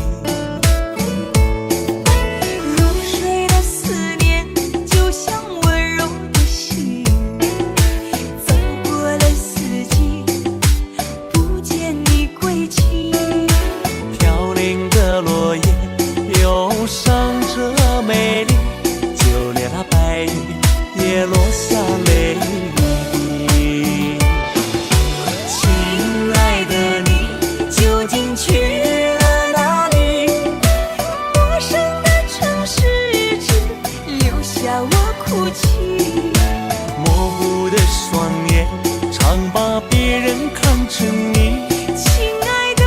入睡的思念就像温柔的细雨，走过了四季，不见你归期。飘零的落叶忧伤着美丽，就连那白云也落下泪滴。亲爱的你，究竟去了哪里？陌生的城市只留下我哭泣。模糊的双眼，常把别人看成你。亲爱的，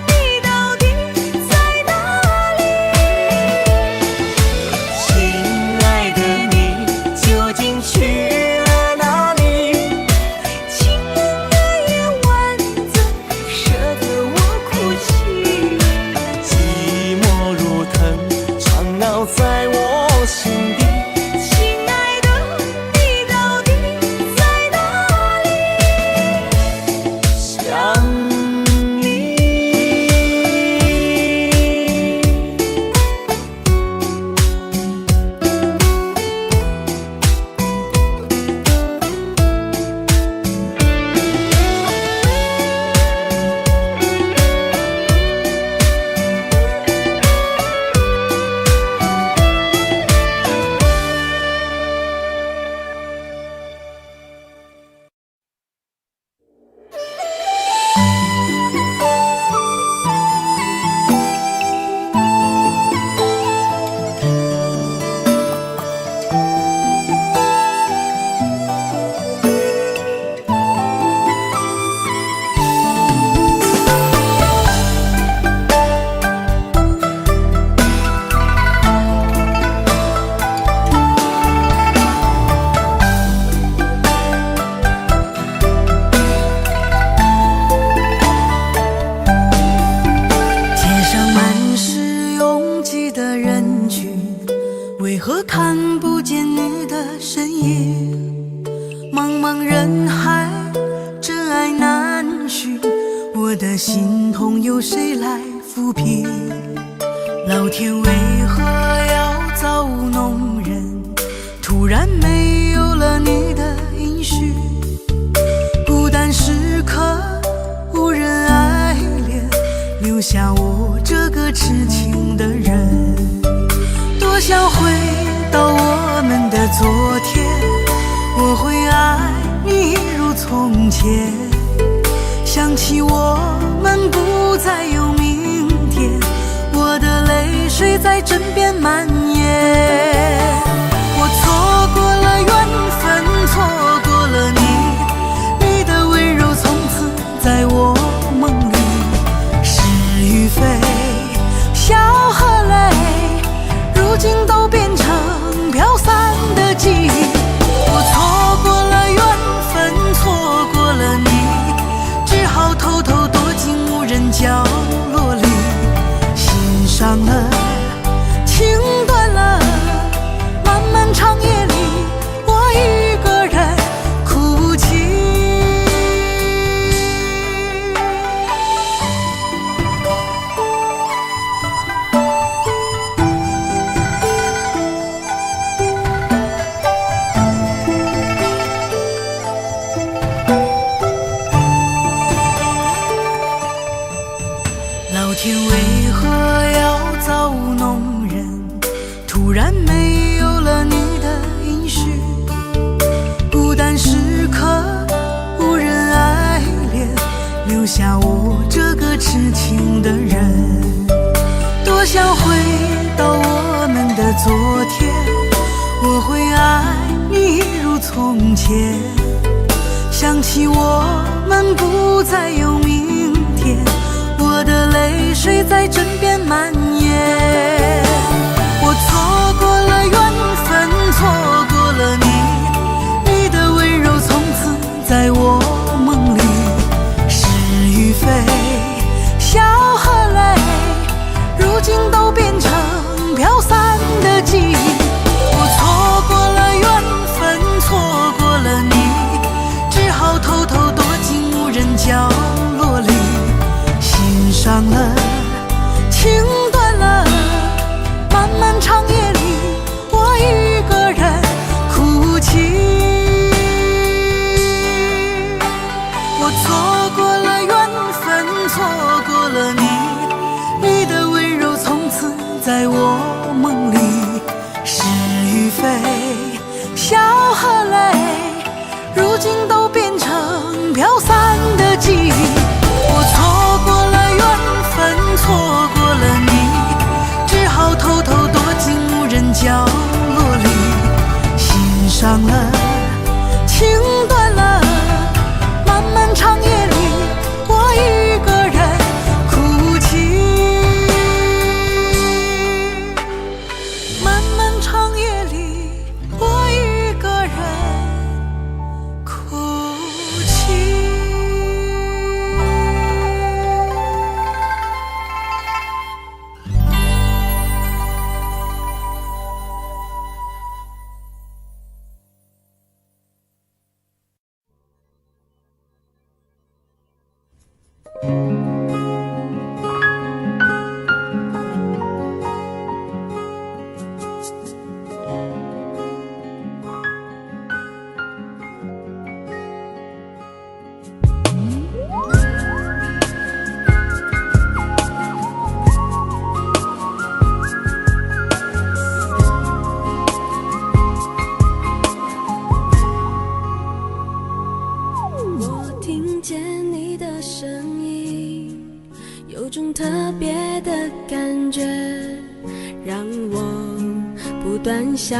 你到底在哪里？亲爱的你，究竟去了哪里？清冷的夜晚怎舍得我哭泣？寂寞如藤，常烙在我心底。亲爱的，你到底在哪里？想你。街上满是拥挤的人群，为何看不见你的身影？茫茫人海，真爱难寻，我的心痛有谁来抚平？老天为何要造物弄人？突然没有了你的音讯，孤单时刻无人爱怜，留下我这个痴情的人。多想回到我们的昨天，我会爱你如从前。想起我们不再有明天，我的泪水在枕边蔓延。我错过了缘分，错过了你，你的温柔从此在我梦里。是与非，笑和泪，如今都变成飘散的记忆。我错过了缘分，错过了你，只好偷偷躲进无人角落里，欣赏了情断昨天，我会爱你一如从前。想起我们不再有明天，我的泪水在枕边蔓延。我错过了缘分，错过了你，你的温柔从此在我梦里。是与非，笑和泪，如今都变成飘散的记忆。我错过了缘分，错过了你，只好偷偷躲进无人角落里。心伤了，情断了，漫漫长夜里，我一个人哭泣。我错过了缘分，错过了你，你的温柔从此在我梦里。是与非，笑和泪，如今都变成飘散的记忆。我错过了缘分，错过了你，只好偷偷躲进无人角落里。心伤了，情断了，漫漫长夜里，我一个人哭泣。漫漫长夜里，我一个人哭泣。我听见你的声音，有种特别的感觉，让我不断想，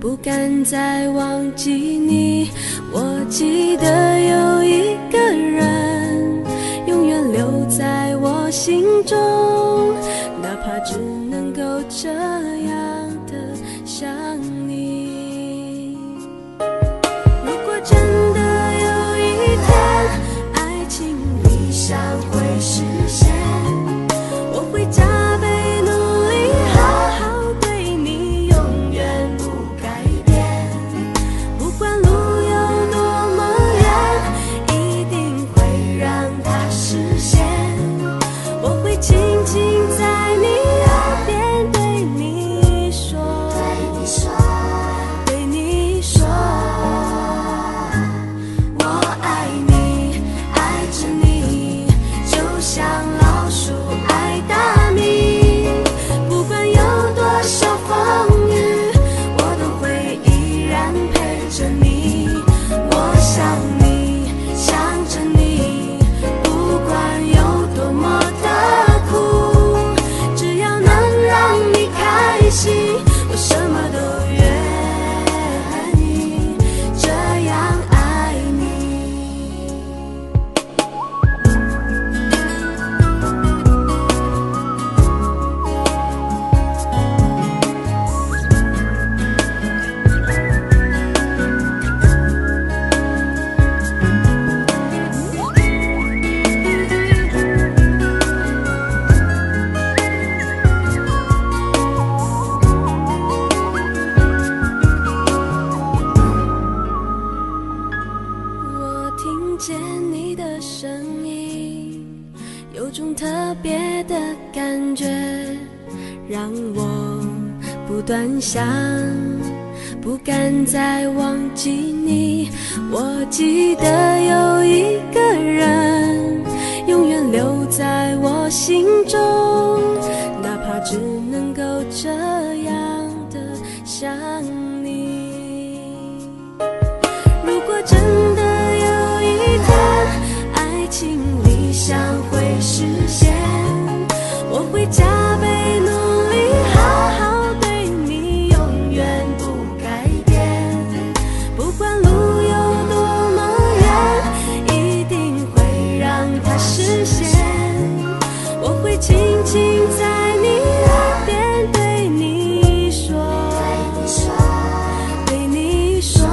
不敢再忘记你。我记得有一个人，永远留在我心中，哪怕只能够这样的想你。如果真的有一天，爱情理想会实现，我会加倍努力，好好对你，永远不改变。不管路有多么远，一定会让它实现。我会轻轻在你耳边对你说，对你说，我爱你，爱着你，就像老鼠爱大米。不管有多少风雨，我都会依然陪着你。我想你，想着你，不管有多么的苦，只要能让你开心，我什么都愿意，这样爱你。我听见你的声音，有种特别的感觉，让我不断想，不敢再忘记你。我记得有一个人，永远留在我心中，哪怕只能够这样的想你。如果真的有一天，爱情理想会实现，我会加倍努力，好好轻轻在你耳边对你说，对你说，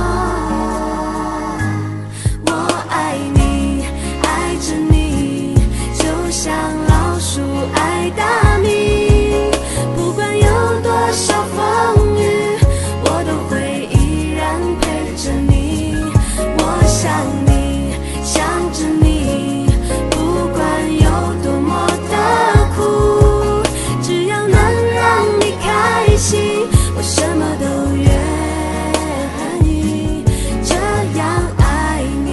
我爱你，爱着你，就像老鼠爱大米，不管有多少风雨，我都会依然陪着你。我想你，想着你，不管有多么的苦，只要能让你开心，我什么都愿意，这样爱你。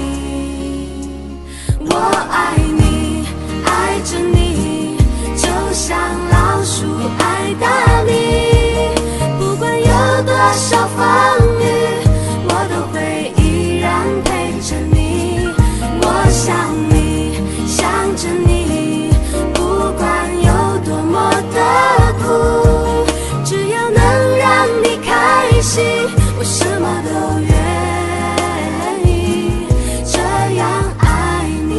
我爱你，爱着你，就像老鼠爱大米，不管有多少风雨，我都会依然陪着你。我想你，想着你，不管有多么的苦，只要能让你开心，我什么都愿意，这样爱你。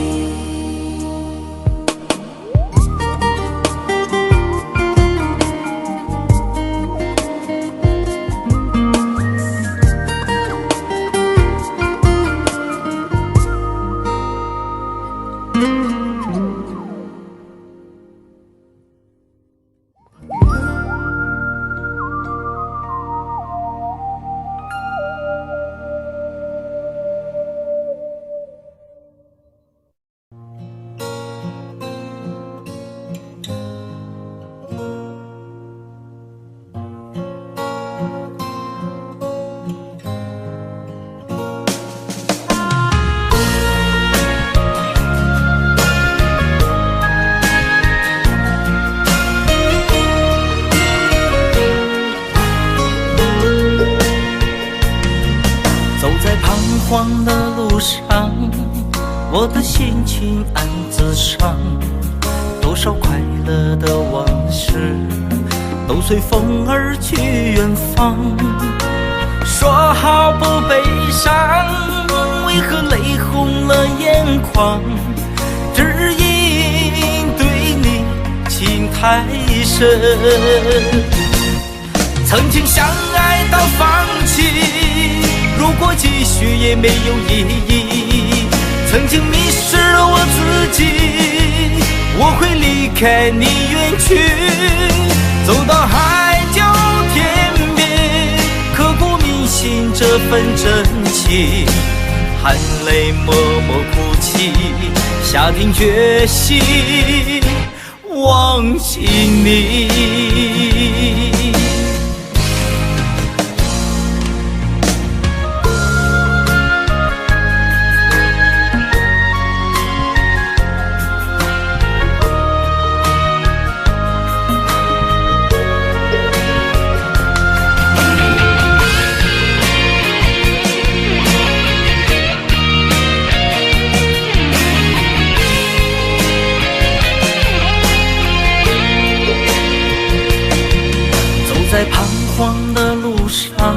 走在彷徨的路上，我的心情暗自伤，多少快乐的往事都随风而去远方。说好不悲伤，为何泪红了眼眶？只因对你情太深，曾经相爱到放弃，如果继续也没有意义。曾经迷失了我自己，我会离开你远去，走到海角天边，刻骨铭心这份真情，含泪默默哭泣，下定决心忘记你。在彷徨的路上，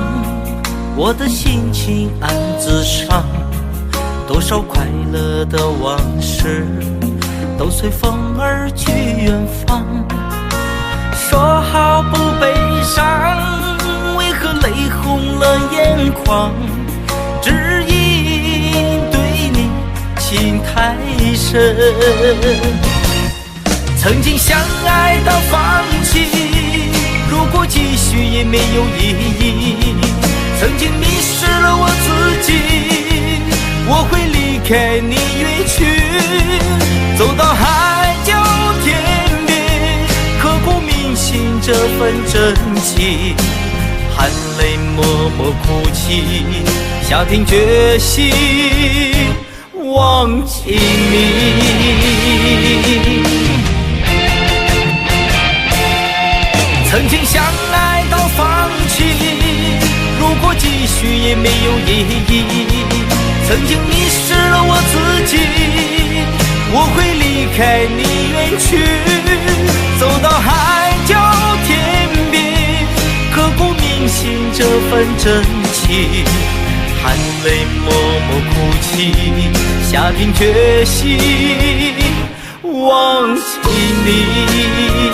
我的心情暗自伤，多少快乐的往事都随风而去远方。说好不悲伤，为何泪红了眼眶？只因对你情太深，曾经相爱到放弃，如果继续也没有意义。曾经迷失了我自己，我会离开你远去，走到海角天边，刻骨铭心这份真情，含泪默默哭泣，下定决心忘记你。曾经相爱到放弃，如果继续也没有意义。曾经迷失了我自己，我会离开你远去，走到海角天边，刻骨铭心这份真情，含泪默默哭泣，下定决心忘记你。